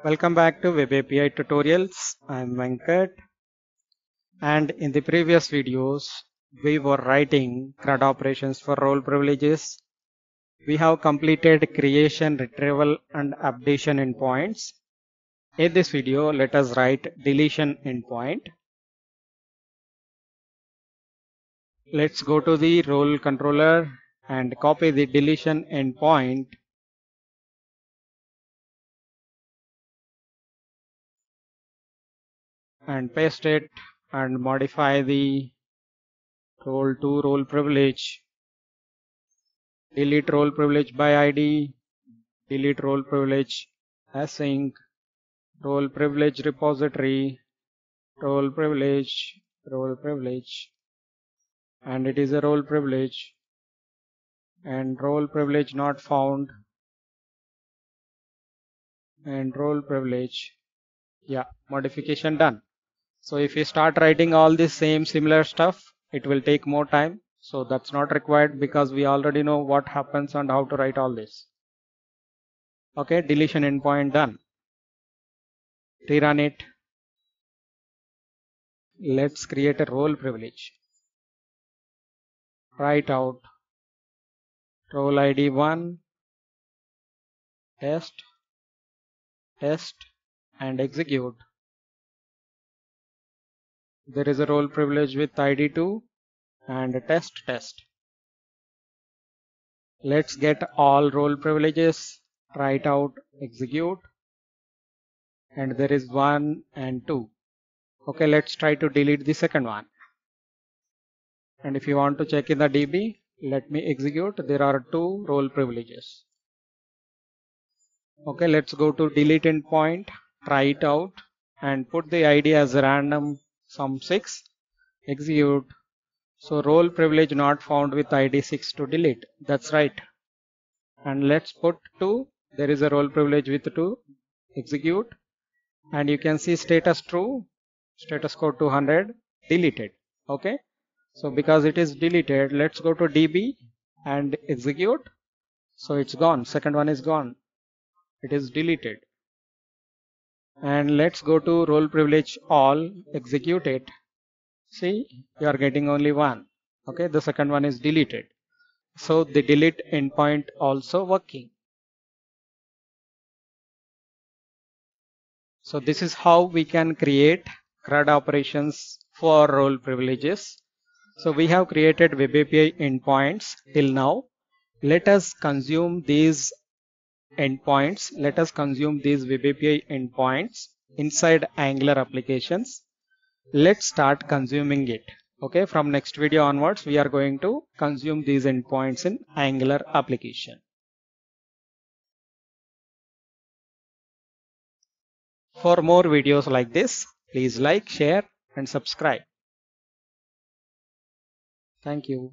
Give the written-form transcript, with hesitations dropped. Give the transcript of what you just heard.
Welcome back to Web API Tutorials. I'm Venkat, and in the previous videos we were writing CRUD operations for role privileges. We have completed creation, retrieval and updation endpoints. In this video let us write deletion endpoint. Let's go to the role controller and copy the deletion endpoint and paste it and modify the role to role privilege. Delete role privilege by ID, delete role privilege async, role privilege repository, role privilege, and it is a role privilege, and role privilege not found, and role privilege. Yeah, modification done. So if you start writing all this similar stuff, it will take more time. So that's not required because we already know what happens and how to write all this. Okay, deletion endpoint done. Rerun it. Let's create a role privilege. Write out role ID 1, test, and execute. There is a role privilege with ID 2 and test. Let's get all role privileges, write out, execute, and there is 1 and 2. Okay, let's try to delete the second one. And if you want to check in the DB, let me execute. There are 2 role privileges. Okay, let's go to delete endpoint, try it out, and put the ID as random sum 6, execute. So role privilege not found with ID 6 to delete. That's right. And let's put 2. There is a role privilege with 2, execute, and you can see status true, status code 200, deleted. Okay, so because it is deleted, let's go to DB and execute. So it's gone, second one is gone, it is deleted. And let's go to role privilege all, execute it. See, you are getting only 1. Okay, the second one is deleted. So the delete endpoint also working. So this is how we can create CRUD operations for role privileges. So we have created Web API endpoints till now. Let us consume these endpoints. Let us consume these Web API endpoints inside Angular applications. Let's start consuming it. Okay, from next video onwards, we are going to consume these endpoints in Angular application. For more videos like this, please like, share, and subscribe. Thank you.